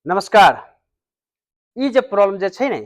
नमस्कार। ई जे प्रॉब्लम जे छै ने,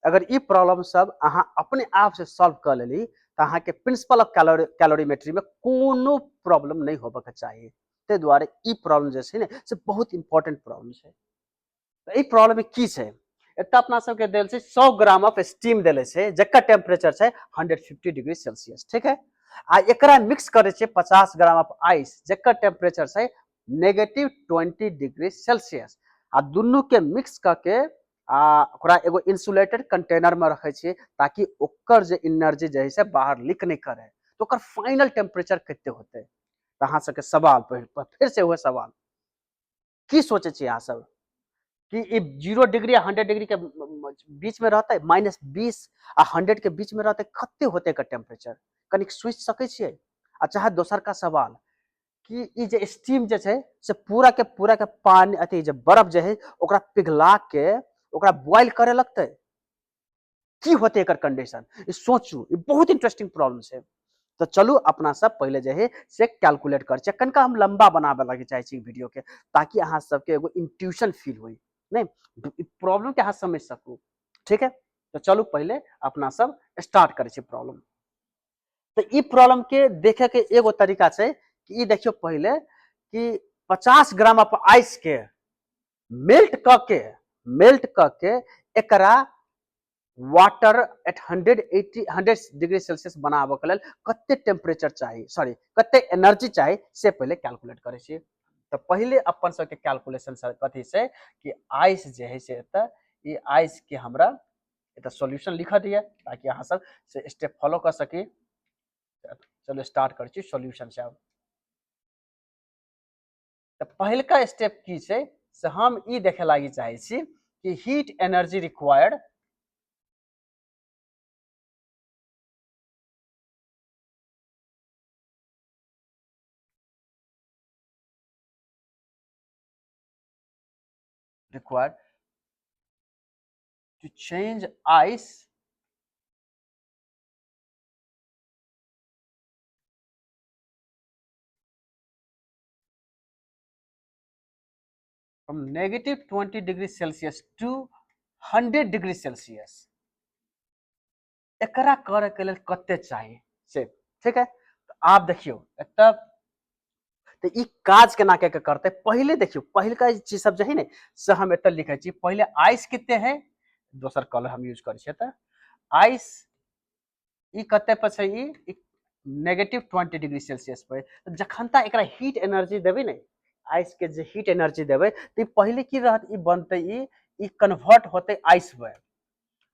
अगर ई प्रॉब्लम सब अहाँ अपने आप से सॉल्व कर लेली तो अहाँ के प्रिंसिपल ऑफ कैलोरीमेट्री में कोनो प्रॉब्लम नहीं होबे के चाहिए। ते द्वारे ई प्रॉब्लम जे छै ने से बहुत इंपॉर्टेंट प्रॉब्लम छै। तो ई प्रॉब्लम में की छै, एत अपना सब के देल छै 100 ग्राम ऑफ स्टीम देले छै जेकर टेम्परेचर छै 150 डिग्री सेल्सियस, ठीक है। आ एकरा मिक्स करे छै 50 ग्राम ऑफ आइस जेकर टेम्परेचर छै -20 डिग्री सेल्सियस। आ दुनू के मिक्स करके ओकरा एगो इंसुलेटेड कंटेनर में रखे छिए ताकि ओकर जे एनर्जी जे है से बाहर लीक नहीं करे। तो ओकर फाइनल टेम्परेचर कते होते, तो अहाँ सबके सवाल फिर से हुए सवाल की सोचे छी अहाँ सब कि 0 डिग्री 100 डिग्री के बीच में रहते, -20 आ 100 के बीच में रहते, कते होते का टेम्परेचर कनिक सोच सके छिए। आ चाहे दोसर का सवाल कि ई जे स्टीम जे छै से पूरा के पानी अथी जे बर्फ जे है ओकरा पिघला के ओकरा बॉयल करे लगते, की होते एकर कंडीशन ई सोचू। ई बहुत इंटरेस्टिंग प्रॉब्लम छै। तो चलू अपना सब पहले जे है से कैलकुलेट कर छै। कनका हम लंबा बनाबे लगे चाहे छी वीडियो के ताकि अहाँ सबके एगो इंट्यूशन फील होई, नहीं प्रॉब्लम के अहाँ समझ सकू, ठीक है। तो चलू पहले अपना सब स्टार्ट करे छी प्रॉब्लम। तो ई प्रॉब्लम के देखे के एगो तरीका छै कि ई देखियो पहले कि 50 ग्राम ऑफ आइस के मेल्ट के एकरा वाटर एट 100 डिग्री सेल्सियस बनाबे के लेल कते टेम्परेचर चाहिए, सॉरी कते एनर्जी चाहिए से पहले कैलकुलेट करे छी। तो पहले अपन सबके कैलकुलेशन कथी से कि आइस जे है से एत ई आइस के हमरा एत सॉल्यूशन लिख दिए ताकि अहाँ सब से स्टेप फॉलो कर सकी। चलो स्टार्ट कर छी सॉल्यूशन से। अब तो पहलका स्टेप की छै से हम ई देखे लागी चाहे छी कि heat energy required to change ice from -20 degree Celsius to 100 degree Celsius. एकरा करे के लेल कते चाहिए से, ठीक है। तो आप देखियो एत तो ई काज केना के करते पहले देखियो पहलका चीज सब जे है ने से हम एत लिखे छी। पहले आइस कितने है, दोसर कलर हम यूज करे छी। त आइस ई कते पर छै, ई -20 डिग्री सेल्सियस पर। जखन तक एकरा हीट एनर्जी देबे ने आइस के जे हीट एनर्जी देबे तो पहले की रहत ई बनते ई कन्वर्ट होते आइस में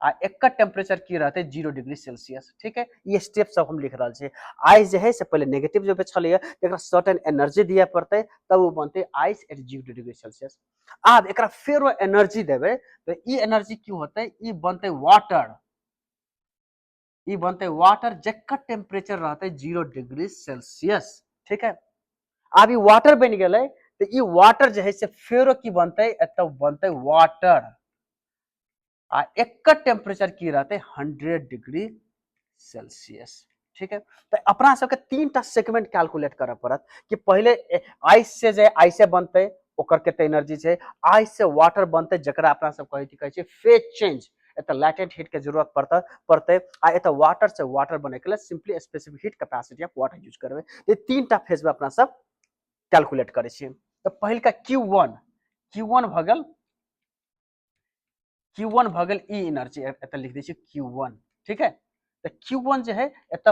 आ एकर टेम्परेचर की रहते 0 डिग्री सेल्सियस, ठीक है। ये स्टेप सब हम लिख रहा छे। आइस जे है से पहले नेगेटिव जो छलिए एकरा सर्टेन एनर्जी दिए पड़ते तब वो बनते आइस एट 0 डिग्री सेल्सियस। अब एकरा फेरो एनर्जी देबे तो ई एनर्जी की होते ई बनते वाटर, ई बनते वाटर जेकर टेम्परेचर रहते 0 डिग्री सेल्सियस, ठीक है। अब ई वाटर बन गए तो ई वाटर जो है से फेरो की बनते एत बनते वाटर आ एकर टेम्परेचर की रहते 100 डिग्री सेल्सियस, ठीक है। तो अपना सबके 3टा सेगमेंट कैलकुलेट करे पड़त कि पहले आइस से जे आइसे बनते ओकर केते एनर्जी छै, आइस से वाटर बनते जकरा अपना सब कहै छै फेज चेंज। एत लैटेंट हीट के जरूरत पड़ते आ एत वाटर से वाटर बने के लिए simply specific heat capacity of water use करबे। ये 3टा फेज में अपना सब कैलकुलेट करे छी। तो पहलका Q1 भ गेल, Q1 भ गेल ई एनर्जी एत लिख दै छी Q1, ठीक है। तो Q1 जो है एत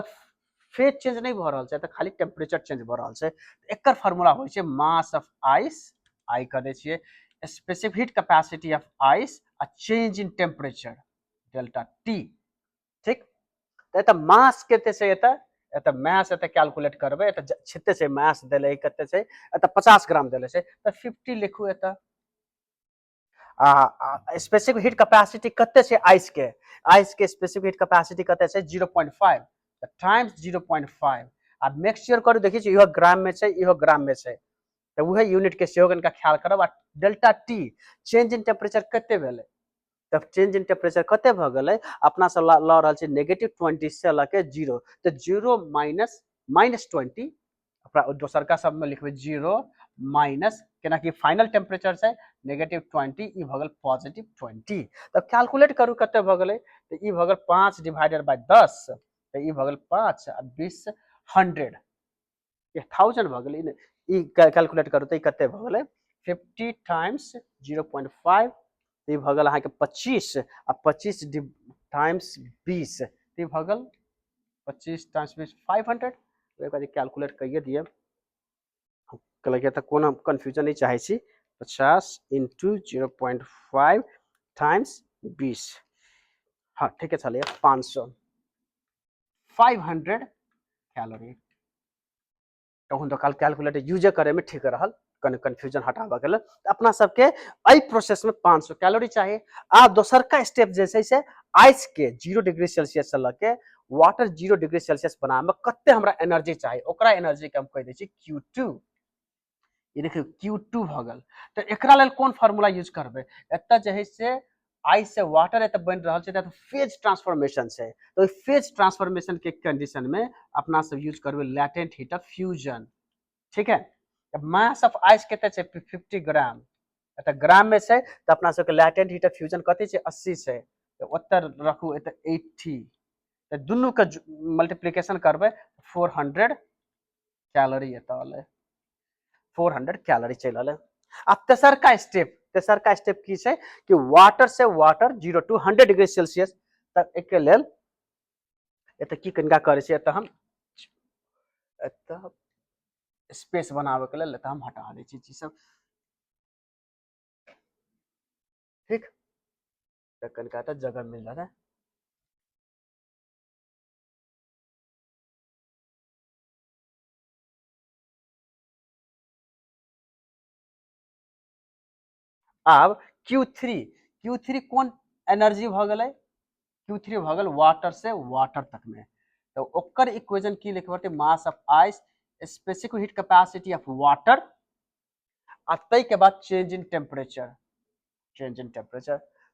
फेज चेंज नहीं भ रहल छै, एत खाली टेम्परेचर चेंज भ रहल छै। एकर फार्मूला होइ छै मास ऑफ आइस, आई कह दै छिए specific heat capacity of ice आ change in temperature delta t, ठीक। तो एत मास केते छै, एत मास एत कैलकुलेट करबे। एत छते छै मास देले कते छै, एत 50 ग्राम देले छै तो 50 लिखू। एत स्पेसिफिक हीट कैपेसिटी कते छै आइस के स्पेसिफिक हीट कैपेसिटी कते छै 0.5 टाइम्स 0.5। अब मेक श्योर करू देखिए इहो ग्राम में छै इहो ग्राम में छै तो वह यूनिट के सेहो कनिका ख्याल करब। आ delta T change in temperature कते भेलै, तब चेंज इन टेम्परेचर कते भ गेलै अपना सब ल रहल छै -20 से ल के 0 तो 0 माइनस -20 दोसरका सब में लिखबे 0 माइनस केना कि फाइनल टेम्परेचर से -20 ई भऽ गेल +20। तब कैलकुलेट करू कते भऽ गेलै तऽ ई भऽ गेल 5 डिवाइडेड बाय 10 तऽ ई भऽ गेल 5 आ 20 100 ये 1000 भऽ गेलै ने। ई कैलकुलेट करू तऽ ई कते भऽ गेलै 50 टाइम्स 0.5 तऽ ई भऽ गेल अहाँके 25 आ 25 टाइम्स 20 तऽ ई भऽ गेल 25 टाइम्स 20 500। एक बार कैलकुलेट करिए दिए कहलक तऽ कोनो कन्फ्यूजन नहीं चाहे छी। 50 इंटू 0.5 टाइम्स 20 हाँ ठीक है चलिए 500 500 कैलोरी कहूँ तो कल कैलकुलेटर यूजे करे में ठीक रहल कने कन्फ्यूजन हटाबे के लेल अपना सबके एहि प्रोसेस में 500 कैलोरी चाहिए। आ दोसर का स्टेप जैसे से आइस के 0 डिग्री सेल्सियस से लके वाटर 0 डिग्री सेल्सियस बनावे में कते हमरा एनर्जी चाहिए ओकरा एनर्जी के हम कह दै छी Q2। ये देखियो Q2 भ गेल तो एकरा लेल कोन फार्मूला यूज करबे एत जे है से आइस से वाटर एत बन रहल छै त फेज ट्रांसफॉर्मेशन छै तो फेज ट्रांसफॉर्मेशन के कंडीशन में अपना सब यूज करबे लैटेंट हीट ऑफ फ्यूजन। ठीक है मास ऑफ आइस कते छै 50 ग्राम एत ग्राम में छै त अपना सब के लैटेंट हीट ऑफ फ्यूजन कते छै 80 छै तो ओत रखू एत 80 तो दुनू के मल्टीप्लिकेशन करबे 400 कैलोरी एत अलै 400 कैलोरी चल अलै। आ तेसर का स्टेप की छै कि वाटर से वाटर 0 to 100 डिग्री सेल्सियस तक एक लेल एत की कनिका करे छै एत हम एत स्पेस बनावे के लेल एत हम हटा दै छी चीज सब ठीक तो कनिका एत जगह मिल जाता है। अब Q3 कौन एनर्जी भ गेलै Q3 भ गेल वाटर से वाटर तक में तो ओकर इक्वेशन की लिखबे पड़ते mass of ice specific heat capacity of water आ तई के बाद चेंज इन टेम्परेचर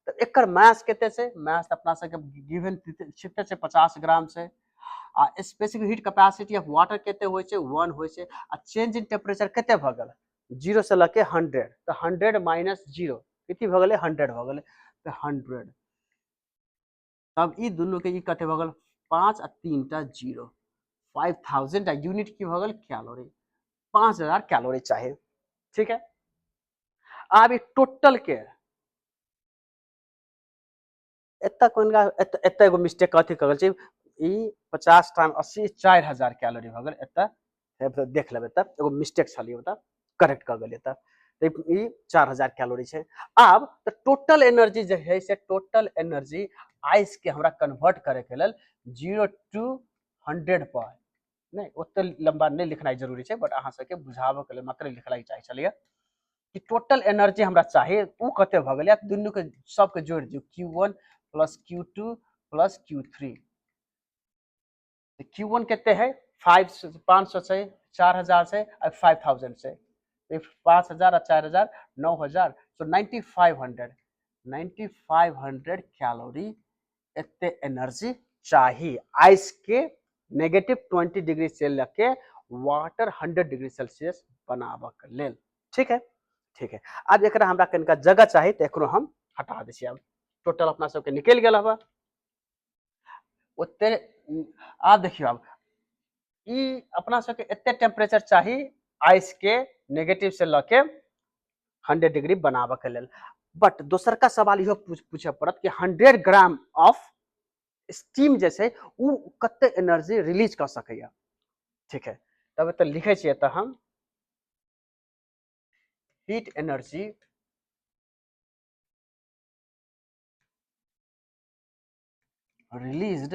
तो एकर मास केते छै मास अपना सबके गिवन छिते छै 50 ग्राम से आ specific heat capacity of water केते होय छै 1 होय छै आ चेंज इन टेम्परेचर केते भ गेल 0 से लके 100 तो 100 माइनस 0 कितनी भ गेलै 100 भ गेलै तो 100 तब ई दुनू के ई कते भ गेल 5 आ 3 टा 0 5000 यूनिट की भ गेल कैलोरी 5000 कैलोरी चाहिए। ठीक है अब टोटल के एत एगो मिस्टेक कथी कर छै ई 50 टाइम 80 4000 कैलोरी भ गेल एत देख लेबै तब एगो मिस्टेक छलिए ओत करेक्ट कर गेलिए तब ई 4000 कैलोरी छै। अब तो टोटल एनर्जी जे है से टोटल एनर्जी आइस के हमरा कन्वर्ट करे के लेल 0 to 100 पर नहीं ओते लंबा नहीं लिखनाइ जरूरी छै बट अहाँ सबके बुझावे के लेल मात्र लिखनाइ चाहे छलिए कि टोटल एनर्जी हमरा चाहिए उ कते भ गेल दुनू के सब के जोड़ दियौ Q1 plus Q2 plus Q3 Q1 कितने है 500 से 4000 से और 5000 से 5000 और 4000 9000 so 9500 कैलोरी एते एनर्जी चाहिए आइस के -20 डिग्री से लेके वाटर 100 डिग्री सेल्सियस बनाबे के लेल। ठीक है अब एकरा हमरा कनिका जगह चाहिए तो एकरो हम हटा दै छी अब टोटल अपना सबके निकल गेल हवा ओते अब देखियो अब ई अपना सबके एते टेम्परेचर चाहिए आइस के नेगेटिव से लके 100 डिग्री बनाबे के लेल बट दोसर का सवाल इहो पूछे पड़त कि 100 ग्राम ऑफ स्टीम जैसे उ कते एनर्जी रिलीज कर सके। ठीक है तब तो लिखे छिए त हम heat energy released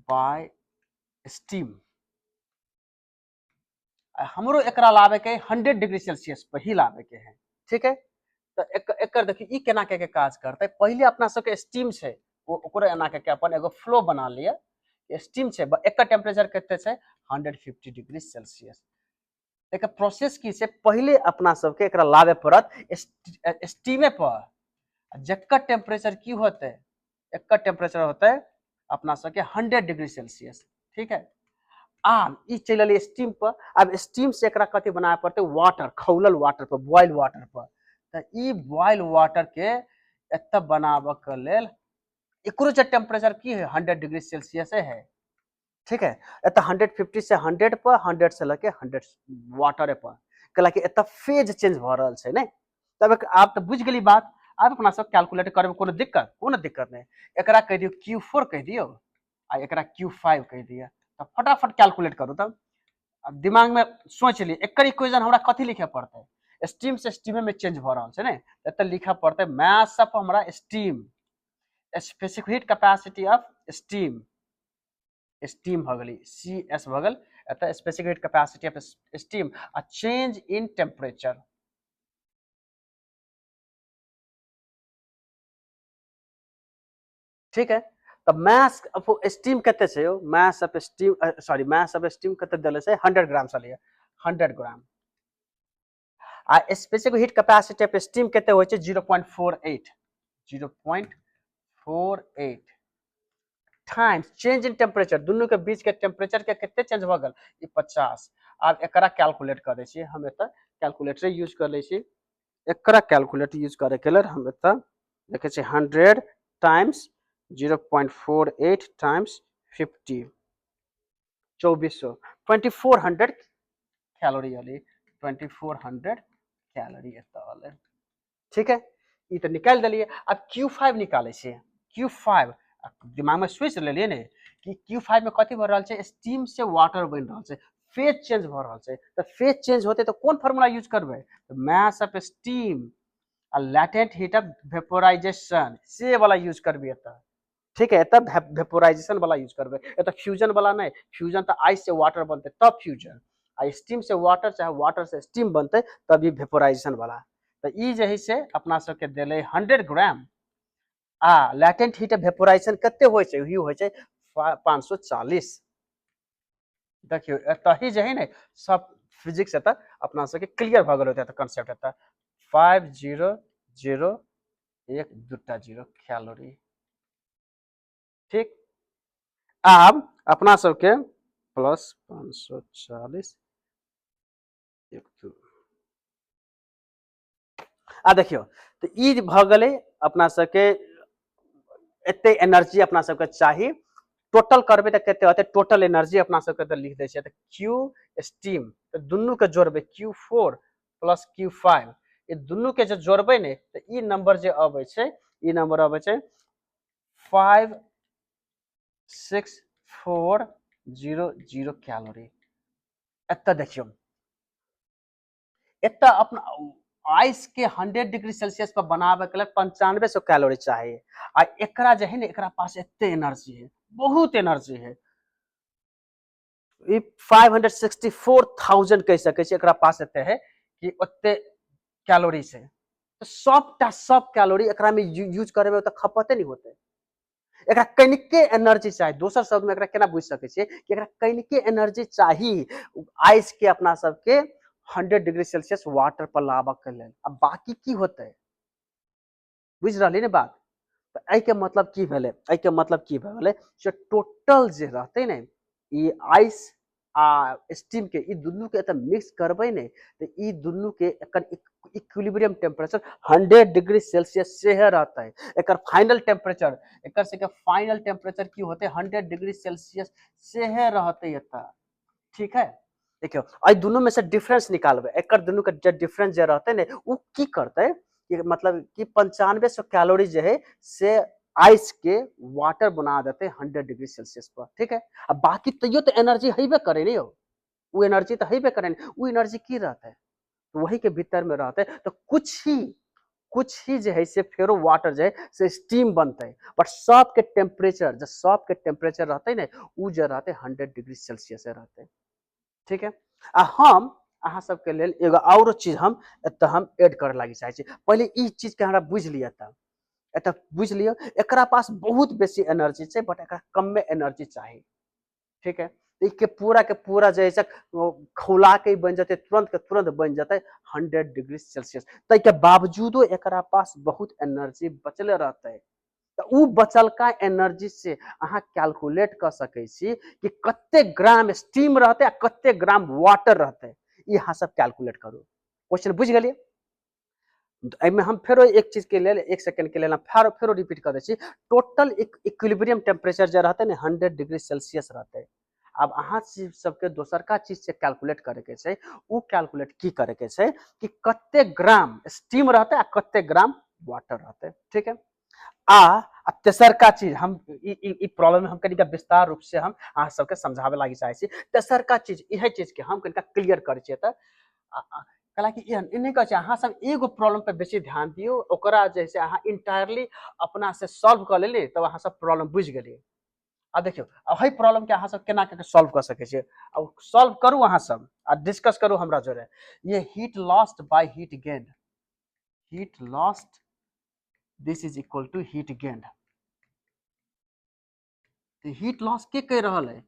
by steam हमरो एकरा लावे के 100 डिग्री सेल्सियस पर ही लावे के है। ठीक है तो एकर देखिए ई केना के काज करते पहले अपना सबके स्टीम छै ओकरे एना के अपन एगो फ्लो बना लिए स्टीम छै एकर टेम्परेचर कते छै 150 डिग्री सेल्सियस एकर प्रोसेस की छै पहले अपना सबके एकरा लावे पड़त स्टीमे पर जकर टेम्परेचर की होते एकर टेम्परेचर होते अपना सबके 100 डिग्री सेल्सियस। ठीक है आब ई चल अलिए स्टीम पर। अब स्टीम से एकरा कथी बनाए पड़ते, वाटर, खौलल वाटर पर, बॉयल वाटर पर। तो ई बॉयल वाटर के एतऽ बनाबऽ के लेल एकरो जे टेम्परेचर की है 100 डिग्री सेल्सियस है। ठीक है, एतऽ 150 से 100 पर, 100 से लेके 100 वाटर पर, कैलाकि एतऽ फेज चेंज भऽ रहल छै ने। तब आप तो बुझ गेली बात। आब अपना सब कैलकुलेट करबे, कोनो दिक्कत नहीं। एकरा कह दियो Q4 कह दियो, आ एकरा Q5 कह दियो, तो फटाफट कैलकुलेट करू। तब अब दिमाग में सोच ली एकर इक्वेशन हमरा कथी लिखे पड़ते, स्टीम से स्टीम में चेंज भ रहा है ने, एतऽ लिखे पड़ते मास ऑफ हमरा steam, specific heat capacity of steam, steam भ गेली CS भ गेल, एतऽ specific heat capacity of steam, आ चेंज इन टेम्परेचर। ठीक है, तब मास ऑफ स्टीम कते छै यो, mass of steam, sorry mass of steam कते देले छै 100 ग्राम से लिए, 100 ग्राम। आ specific heat capacity of steam कते होइ छै 0.48, 0.48 टाइम्स चेंज इन टेम्परेचर, दुनू के बीच के टेम्परेचर के कते चेंज भ गेल, ई 50। आब एकरा कैलकुलेट करे छी हम, एतऽ कैलकुलेटर यूज कर ले छी। एकरा कैलकुलेट यूज करे के लेल हम एतऽ देखे छी 100 times 0.48 times 50, 2400, 2400 calorie Ali, 2400 calorie एतऽ अलै। ठीक है, ई तो निकाल दिलिए। अब Q5 निकाले छी, Q5 दिमाग में सोच लेलिए ने कि Q5 में कथी भ रहल छै, स्टीम से वाटर बन रहल छै, फेज चेंज भ रहल छै। तो फेज चेंज होते तो कौन फार्मूला यूज करबे, तो मास ऑफ स्टीम आ लैटेंट हीट ऑफ वेपोराइजेशन, से वाला यूज करबे एतऽ। ठीक है, तब वेपोराइजेशन वाला यूज करबे, एतऽ फ्यूजन वाला नहीं। फ्यूजन तो आइस से वाटर बनते तब फ्यूजन, आ स्टीम से वाटर चाहे वाटर से स्टीम बनते तभी वेपोराइजेशन वाला। तो ई जे है से अपना सबके देले 100 ग्राम, आ लैटेंट हीट वेपोराइजेशन कते होइ छै, ही होइ छै 540। देखियो एतऽ ही जे है ने सब फिजिक्स एतऽ अपना सबके क्लियर भ गेल होते, एतऽ कांसेप्ट एतऽ 5001 दूटा जीरो कैलोरी। ठीक, आब अपना सबके प्लस 540 आ देखियो, तो ई भ गेलै अपना सबके एते एनर्जी अपना सबके चाहिए। टोटल करबे तो कते होते, टोटल एनर्जी अपना सबके तो लिख दै छै, तो Q स्टीम, तो दुनू के जोड़बे Q4 प्लस Q5, ये दुनू के जो जोड़बे ने, तो ई नंबर जे अबै छै, ई नंबर अबै छै 56400 कैलोरी। एतऽ देखियो, एतऽ अपना आइस के 100 डिग्री सेल्सियस पर बनाबे के लिए 9500 कैलोरी चाहिए। आ एकरा जे है ने, एकरा पास एते एनर्जी है, बहुत एनर्जी है, 564,000 कह सके छी एकरा पास एते है कि ओते कैलोरी से। तो सब कैलोरी एकरा में यूज करे में तो खपते नहीं होते। एकरा कनिके एनर्जी चाहिए, दोसर शब्द में एकरा केना बुझ सके छी कि एकरा कनिके एनर्जी चाहिए आइस के अपना सबके 100 डिग्री सेल्सियस वाटर पर लाबऽ के लेल। अब बाकी की होते, बुझ रही ने बात। तो आई के मतलब की भेले, आई के मतलब की भेले, जो टोटल जे रहते ने, ई आइस आ स्टीम के ई दुनू के मिक्स करबे ने, तो ई दुनू के एकर इक्विलिब्रियम टेम्परेचर 100 डिग्री सेल्सियस से है रहता है। एकर फाइनल टेम्परेचर, एकर से के फाइनल टेम्परेचर की होते 100 डिग्री सेल्सियस से है रहते एतऽ। ठीक है, देखियो आई दोनों में से डिफरेंस निकालबे, एकर दोनों के जो डिफरेंस जे रहते ने, उ की करते कि मतलब कि 9500 कैलोरी जो है से आइस के वाटर बना देते 100 डिग्री सेल्सियस पर। ठीक है, अब बाकी तैयो तो एनर्जी हेबे करे नहीं हो, वो एनर्जी तो हेबे करे, वो एनर्जी की रहता है, तो वही के भीतर में रहते है। तो कुछ ही जो है से फेरो वाटर जो है से स्टीम बनते है, बट सब के टेम्परेचर, जो सब के टेम्परेचर रहते है ना, वो जो रहते 100 डिग्री सेल्सियस रहते। ठीक है, आ हम अहाँ सबके लेल एगो और चीज हम एतऽ हम ऐड करे लागी चाहे छी। पहले ई चीज के हमरा बुझ लिया था, एतऽ बुझ लियो, एकरा पास बहुत बेसी एनर्जी छै, बट एकरा कम एनर्जी चाहिए। ठीक है, के पूरा जो है खौला के बन जाते, तुरंत के तुरंत बन जाते 100 डिग्री सेल्सियस। तै के बावजूदो एकरा पास बहुत एनर्जी बचले रहते। तो उ बचल का एनर्जी से अहाँ कैलकुलेट कर सकै छी कि कते ग्राम स्टीम रहते आ कते ग्राम वाटर रहते, ई अहाँ सब कैलकुलेट करू। क्वेश्चन बुझ गेलिए? एहिमे हम फेरो एक चीज के लेल 1 सेकंड के लेल हम फेरो रिपीट कर दै छी। टोटल इक्विलिब्रियम टेम्परेचर जे रहते ने 100 डिग्री सेल्सियस रहते। अब अहाँ सबके दोसरका चीज से कैलकुलेट करे के छै, उ कैलकुलेट की करे के छै कि कते ग्राम स्टीम रहते आ कते ग्राम वाटर रहते, ठीक है। आ तेसरका चीज हम ई प्रॉब्लम में हम कनिका विस्तार रूप से हम अहाँ सबके समझावे लागी चाहे छी। तेसरका चीज इहे चीज के हम कनिका क्लियर करे छियै त कलाकि ई नहीं कहे अहाँ सब एगो प्रॉब्लम पे बेसी ध्यान दियो, ओकरा जैसे अहाँ इंटायरली अपना से सॉल्व कर लेली तब अहाँ सब प्रॉब्लम बुझ गेली। आ देखियो वही प्रॉब्लम के अहाँ सब केना के सॉल्व कर सके छियै, अब सॉल्व करू अहाँ सब आ डिस्कस करू हमरा जोरे। ये heat lost by heat gain, heat lost this is equal to heat gain. तो हीट लॉस के कह रहा है?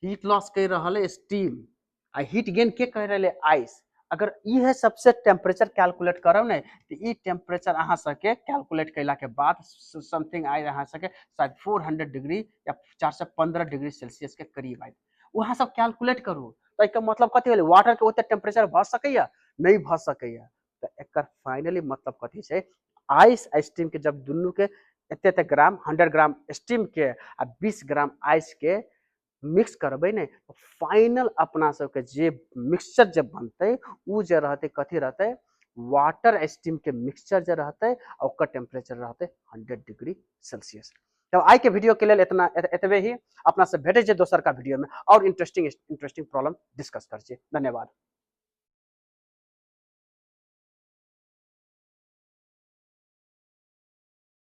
हीट लॉस कह रहा है स्टीम, आ हीट गेन के कह रहे आइस। अगर ये सबसे टेम्परेचर कैलकुलेट करब ने तो ये टेम्परेचर अहाँ सबके कैलकुलेट कैला के बाद समथिंग आए अहाँ सबके शायद 400 डिग्री या 415 डिग्री सेल्सियस के करीब आए। वहाँ सब कैलकुलेट करू तो एक मतलब कथी भेलै, वाटर के ओते टेम्परेचर भ सकैया नहीं भ सकैया। तो एक फाइनली मतलब कथी छै, आइस आ स्टीम के जब दुनू के एते ग्राम 100 ग्राम स्टीम के आ 20 ग्राम आइस के मिक्स करबै ने तो फाइनल अपना सबके जे मिक्सचर जब बनते उ जे रहते कथी रहते, वाटर स्टीम के मिक्सचर जे रहते ओकर टेम्परेचर रहते 100 डिग्री सेल्सियस। तो आई के वीडियो के लिए इतना एतबे ही। अपना से भेटे दोसर का वीडियो में और इंटरेस्टिंग प्रॉब्लम डिस्कस कर। धन्यवाद।